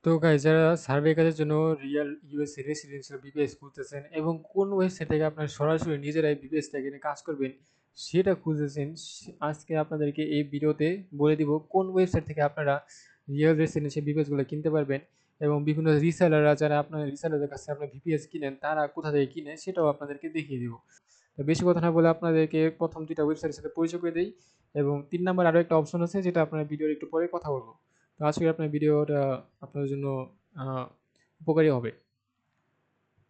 তো গাইস, যারা সার্ভে কাজের জন্য রিয়েল ইউএসএ রেসিডেন্সিয়াল বিপিএস খুঁজতেছেন এবং কোন ওয়েবসাইট থেকে আপনার সরাসরি নিজেরাই বিপিএসটা কিনে কাজ করবেন সেটা খুঁজতেছেন, আজকে আপনাদেরকে এই ভিডিওতে বলে দিব কোন ওয়েবসাইট থেকে আপনারা রিয়েল রেসিডেন্সিয়াল বিপিএসগুলো কিনতে পারবেন এবং বিভিন্ন রিসেলাররা যারা আপনার রিসেলারদের কাছে আপনার ভিপিএস কিনেন তারা কোথা থেকে কিনে সেটাও আপনাদেরকে দেখিয়ে দিব। তো বেশি কথা না বলে আপনাদেরকে প্রথম দুইটা ওয়েবসাইটের সাথে পরিচয় করে দিই এবং 3 নাম্বার আরও একটা অপশন আছে যেটা আপনার ভিডিওর একটু পরে কথা বলবো। তো আজকে আপনার ভিডিওটা আপনার জন্য আহ, উপকারী হবে।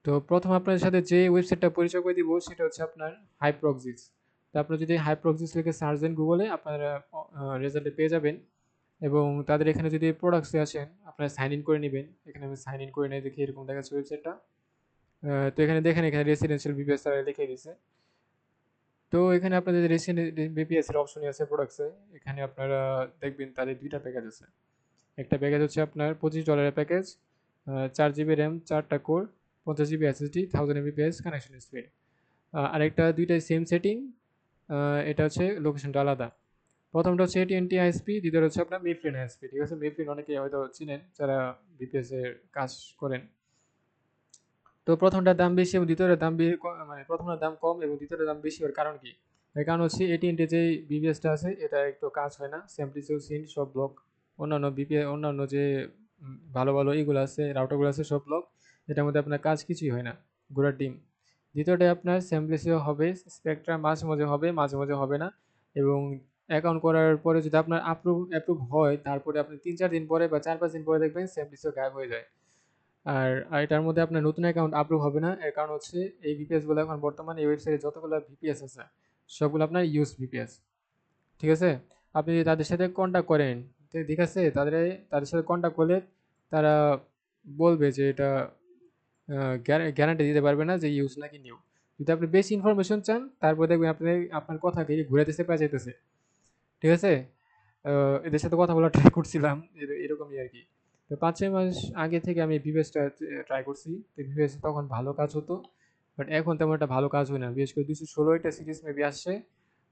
তো প্রথম আপনাদের সাথে যে ওয়েবসাইটটা পরিচয় করে দিব সেটা হচ্ছে আপনার হাইপ্রক্সিস। তো আপনারা যদি হাইপ্রক্সিস লিখে সার্চ দেন গুগলে আপনারা রেজাল্টে পেয়ে যাবেন এবং তাদের এখানে যদি প্রোডাক্টসে আসেন আপনারা সাইন ইন করে নেবেন। এখানে আমি সাইন ইন করে নেই, দেখি এরকম দেখাচ্ছে ওয়েবসাইটটা। তো এখানে দেখেন, এখানে রেসিডেন্সিয়াল বিপিএস তারা লিখে দিয়েছে। তো এখানে আপনাদের রেসিডেন্ট বিপিএস এর অপশনই আছে প্রোডাক্টসে। এখানে আপনারা দেখবেন তাদের দুইটা প্যাকেজ আছে। একটা প্যাকেজ হচ্ছে আপনার $25 প্যাকেজ, 4 জিবি র্যাম, 4টা core, 50 GB SSD, 1000 Mbps connection speed. আরেকটা দুইটাই সেম সেটিং, এটা হচ্ছে লোকেশনটা আলাদা। প্রথমটা হচ্ছে এটিএনটি আইএসপি, দ্বিতীয়টা হচ্ছে আপনার মিডফ্রেন্ড আইএসপি। ঠিক আছে, মিডফ্রেন্ড অনেকে হয়তো চিনেন যারা বিপিএস এর কাজ করেন। তো প্রথমটার দাম বেশি এবং দ্বিতীয়টার দাম মানে প্রথমটার দাম কম এবং দ্বিতীয়টার দাম বেশি হওয়ার কারণ কি? এর কারণ হচ্ছে এটি&টি যে বিপিএসটা আছে এটা একটু কাজ হয় না, স্যাম্পলিসিও সিন সব ব্লক। অন্যান্য বিপিএ অন্যান্য যে ভালো ভালো এইগুলো আছে, রাউটারগুলো আছে সব ব্লক। এটার মধ্যে আপনার কাজ কিছুই হয় না, ঘোড়ার ডিম। দ্বিতীয়টায় আপনার স্যাম্পলিসিও হবে, স্পেকট্রাম মাঝে মাঝে হবে, মাঝে মাঝে হবে না। এবং অ্যাকাউন্ট করার পরে যদি আপনার অ্যাপ্রুভ হয় তারপরে আপনি 3-4 দিন পরে বা 4-5 দিন পরে দেখবেন স্যাম্পলিসিও গায়েব হয়ে যায়। আর এটার মধ্যে আপনার নতুন অ্যাকাউন্ট আপলোড হবে না। এর কারণ হচ্ছে এই ভিপিএস গুলো এখন বর্তমানে এই ওয়েবসাইটে যতগুলো ভিপিএস আছে সবগুলো আপনার ইউজ ভিপিএস। ঠিক আছে, আপনি যদি তাদের সাথে কন্ট্যাক্ট করেন, তো ঠিক আছে, তাদের সাথে কন্ট্যাক্ট করলে তারা বলবে যে এটা গ্যারান্টি দিতে পারবে না যে ইউজ নাকি নিউ। যদি আপনি বেশি ইনফরমেশন চান তারপর দেখবেন আপনি আপনার কথাকে ঘুরাইতেছে পেঁচাইতেছে। ঠিক আছে, এদের সাথে কথা বলার ট্রাই করছিলাম, এরকমই আর কি। তো 5-6 মাস আগে থেকে আমি ভিভেসটা ট্রাই করছি। তো ভিভেস তখন ভালো কাজ হতো, বাট এখন তেমন একটা ভালো কাজ হয় না। বিশেষ করে 216 সিরিজ মেবি আসছে,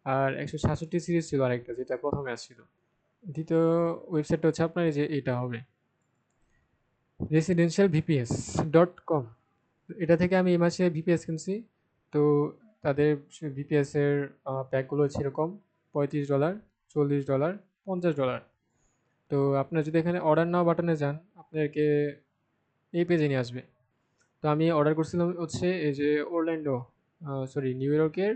আর 167 সিরিজ ছিল আরেকটা যেটা প্রথমে আসছিল। দ্বিতীয় ওয়েবসাইটটা হচ্ছে আপনার এই যে এটা হবে residentialvps.com। এটা থেকে আমি এই মাসে ভিপিএস কিনছি। তো তাদের ভিপিএস এর প্যাকগুলো হচ্ছে এরকম: $35, $40, $50। তো আপনার যদি এখানে অর্ডার নাও বাটনে যান আপনাদেরকে এই পেজে নিয়ে আসবে। তো আমি অর্ডার করছিলাম হচ্ছে এই যে ওরল্যান্ডো, সরি নিউ ইয়র্কের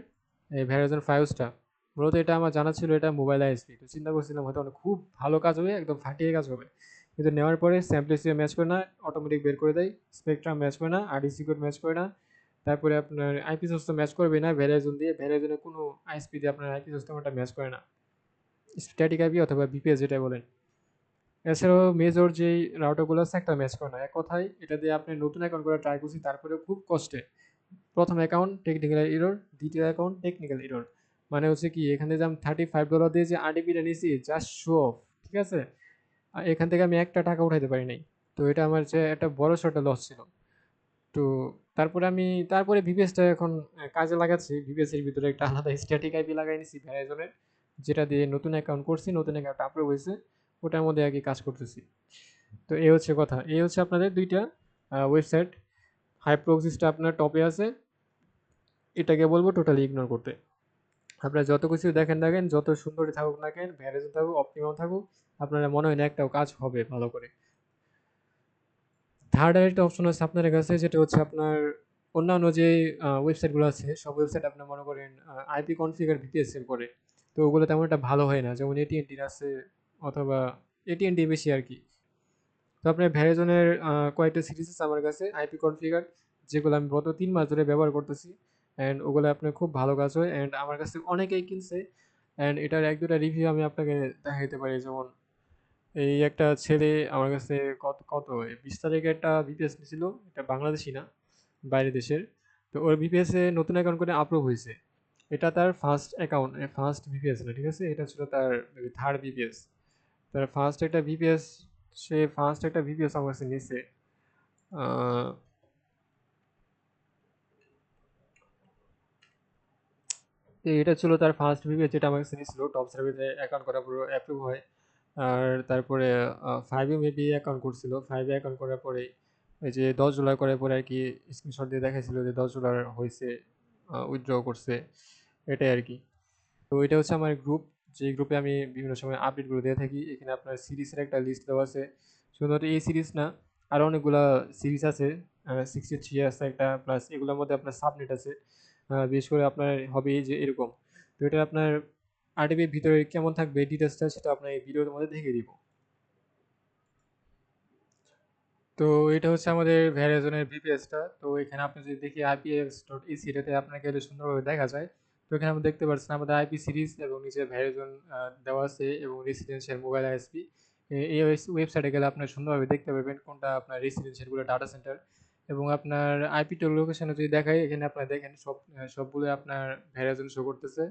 ভ্যারাইজন 5 স্টার। মূলত এটা আমার জানা ছিল এটা মোবাইল আইএসপি, তো চিন্তা করছিলাম হয়তো অনেক খুব ভালো কাজ হবে, একদম ফাটিয়ে কাজ হবে। কিন্তু নেওয়ার পরে স্যাম্পলিসিও ম্যাচ করে না, অটোমেটিক বের করে দেয়। স্পেকট্রাম ম্যাচ করে না, আরডিসি কোড ম্যাচ করে না। তারপরে আপনার আইপি সোর্স তো ম্যাচ করবে না, ভ্যারাইজন দিয়ে ভ্যারাইজনের কোনো আইএসপি দিয়ে আপনার আইপি সোর্স তেমনটা ম্যাচ করে না, স্ট্যাটিক আইপি অথবা বিপিএস যেটা বলেন। এছাড়াও মেজর যেই রাউটারগুলো আছে একটা ম্যাচ করে না। এক কথায় এটা দিয়ে আপনি নতুন অ্যাকাউন্ট করে ট্রাই করছি, তারপরে খুব কষ্টে। প্রথম অ্যাকাউন্ট টেকনিক্যাল এরর, দ্বিতীয় অ্যাকাউন্ট টেকনিক্যাল এরর। মানে হচ্ছে কি, এখানে যে আমি $35 দিয়ে যে আরডিপিটা নিয়েছি জাস্ট শো অফ। ঠিক আছে, আর এখান থেকে আমি একটা টাকা উঠাইতে পারি নাই। তো এটা আমার যে একটা বড় সড় লস ছিল। তো তারপরে ভিপিএসটা এখন কাজে লাগাচ্ছি। ভিপিএস এর ভিতরে একটা আলাদা স্ট্যাটিক আইপি লাগাই নিছি ভ্যারাইজনের, যেটা দিয়ে নতুন অ্যাকাউন্ট করছি, নতুন অ্যাকাউন্ট আপলোড হয়েছে, ওটার মধ্যে আর কি কাজ করতেছি। তো এই হচ্ছে কথা, এই হচ্ছে আপনাদের দুইটা ওয়েবসাইট। হাইপ্রক্সিসটা আপনার টপে আছে, এটাকে বলবো টোটালি ইগনোর করতে। আপনারা যত কিছু দেখেন না কেন, যত সুন্দরই থাকুক না কেন, ভ্যারিয়েশন থাকুক, অপটিমাম থাকুক, আপনারা মনে হয় না একটাও কাজ হবে ভালো করে। থার্ড আরেকটা অপশন আছে আপনার কাছে, যেটা হচ্ছে আপনার অন্যান্য যে ওয়েবসাইটগুলো আছে সব ওয়েবসাইট আপনি মনে করেন আইপি কনফিগার ভিপিএস এর করে। তো ওগুলো তেমন একটা ভালো হয় না, যেমন এটিএনটির আছে, অথবা এটিএনটি বেশি আর কি। তো আপনার ভ্যারিজনের কয়েকটা সিরিজ আছে আমার কাছে আইপি কনফিগার, যেগুলো আমি গত 3 মাস ধরে ব্যবহার করতেছি। অ্যান্ড ওগুলো আপনার খুব ভালো কাজ হয়, অ্যান্ড আমার কাছে অনেকেই কিনছে। অ্যান্ড এটার এক দুটা রিভিউ আমি আপনাকে দেখাইতে পারি। যেমন এই একটা ছেলে আমার কাছে কত কত 20 তারিখে একটা ভিপিএস নিয়েছিল, এটা বাংলাদেশি না, বাইরে দেশের। তো ওর ভিপিএস এ নতুন অ্যাকাউন্ট করে আপলোড হয়েছে। এটা তার ফার্স্ট অ্যাকাউন্ট, ফার্স্ট ভিপিএস না, ঠিক আছে, এটা ছিল তার থার্ড ভিপিএস। তার ফার্স্ট একটা ভিপিএস আমার কাছে নিয়েছে। আহ, তো এটা ছিল তার ফার্স্ট ভিপিএস যেটা আমার কাছে নিয়েছিল টপ সার্ভিসে অ্যাকাউন্ট করার পর অ্যাপ্রুভ হয়। আর তারপরে 5 এ মেবি অ্যাকাউন্ট করছিল। 5 এ অ্যাকাউন্ট করার পরে ওই যে $10 করার পরে আরকি স্ক্রিনশট দিয়ে দেখাইছিল যে $10 হইছে, উইথড্র করছে। এটাই আরকি। তো এটা হচ্ছে আমার গ্রুপ, যে গ্রুপে আমি বিভিন্ন সময় আপডেটগুলো দিয়ে থাকি। এখানে আপনার সিরিজের একটা লিস্ট দেওয়া আছে। শুধুমাত্র এই সিরিজ না, আরও অনেকগুলা সিরিজ আছে। 63 আছে একটা, প্লাস এগুলোর মধ্যে আপনার সাবনেট আছে। বিশেষ করে আপনার হবে এই যে এরকম। তো এটা আপনার আরটিপির ভিতরে কেমন থাকবে ডিটেলসটা, সেটা আপনার এই ভিডিওর মধ্যে দেখিয়ে দিব। তো এটা হচ্ছে আমাদের ভ্যারিজনের ভিপিএসটা। তো এখানে আপনি যদি দেখি ipx.ac, এটাতে আপনাকে এটা সুন্দরভাবে দেখা যায়। তো এখানে আপনি দেখতে পাচ্ছেন আমাদের আইপি সিরিজ এবং নিচে ভ্যারিজন দেওয়া আছে এবং রেসিডেন্সিয়াল মোবাইল আইএসপি। এই ওয়েবসাইটে গেলে আপনার সুন্দরভাবে দেখতে পারবেন কোনটা আপনার রেসিডেন্সিয়াল গুলো ডাটা সেন্টার। এবং আপনার আইপি লোকেশনে যদি দেখায়, এখানে আপনার দেখেন সবগুলো আপনার ভ্যারিজন শো করতেছে।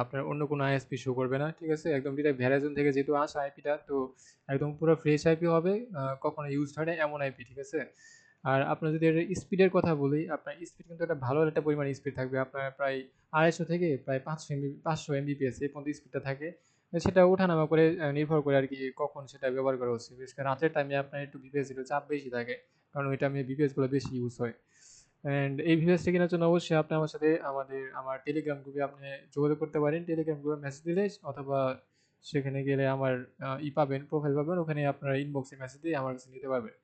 আপনার অন্য কোনো আইএসপি শো করবে না, ঠিক আছে? একদম ডিরেক্ট ভ্যারিজন থেকে যেহেতু আসা আইপিটা, তো একদম পুরো ফ্রেশ আইপি হবে, কখনো ইউজ হয় না এমন আইপি, ঠিক আছে? আর আপনার যদি এর স্পিডের কথা বলি, আপনার স্পিড কিন্তু একটা ভালো একটা পরিমাণ স্পিড থাকবে। আপনার প্রায় 250 থেকে প্রায় 500 এমবিপিএস এই পর্যন্ত স্পিডটা থাকে। সেটা ওঠানামা করে নির্ভর করে আর কি কখন সেটা ব্যবহার করা হচ্ছে। বিশেষ করে রাতের টাইমে আপনার একটু বিপিএস একটু চাপ বেশি থাকে, কারণ ওই টাইমে বিপিএস গুলো বেশি ইউজ হয়। অ্যান্ড এই ভিপিএসটা কেনার জন্য অবশ্যই আপনি আমার সাথে আমার টেলিগ্রাম গ্রুপে আপনি যোগাযোগ করতে পারেন। টেলিগ্রাম গ্রুপে মেসেজ দিলে, অথবা সেখানে গেলে আমার পাবেন, প্রোফাইল পাবেন, ওখানে আপনার ইনবক্সে মেসেজ দিয়ে আমার কাছে নিতে পারবেন।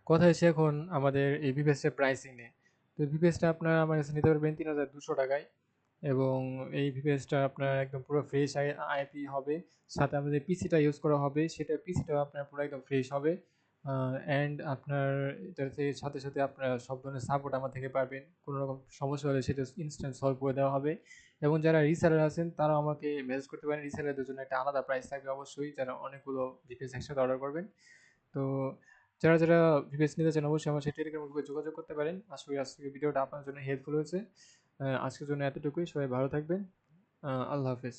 কথা হচ্ছে এখন আমাদের এই ভিপিএসের প্রাইসিং নিয়ে। তো ভিপিএসটা আপনার আমার কাছে নিতে পারবেন 3200 টাকায়। এবং এই ভিপিএসটা আপনার একদম পুরো ফ্রেশ আইপি হবে। সাথে আমাদের পিসিটা ইউজ করা হবে, সেটা পিসিটাও আপনার পুরো একদম ফ্রেশ হবে। অ্যান্ড আপনার এটাতে সাথে সাথে আপনার সব ধরনের সাপোর্ট আমার থেকে পাবেন। কোনো রকম সমস্যা হলে সেটা ইনস্ট্যান্ট সলভ করে দেওয়া হবে। এবং যারা রিসেলার আছেন তারাও আমাকে মেসেজ করতে পারেন। রিসেলারদের জন্য একটা আলাদা প্রাইস থাকবে অবশ্যই, যারা অনেকগুলো ভিপিএস একসাথে অর্ডার করবেন। তো যারা ভিপিএস নিতে চান অবশ্যই আমার সাথে টেলিগ্রাম গ্রুপে যোগাযোগ করতে পারেন। আশা করি আজকের ভিডিওটা আপনার জন্য হেল্পফুল হয়েছে। আজকের জন্য এতটুকুই। সবাই ভালো থাকবেন। আল্লাহ হাফেজ।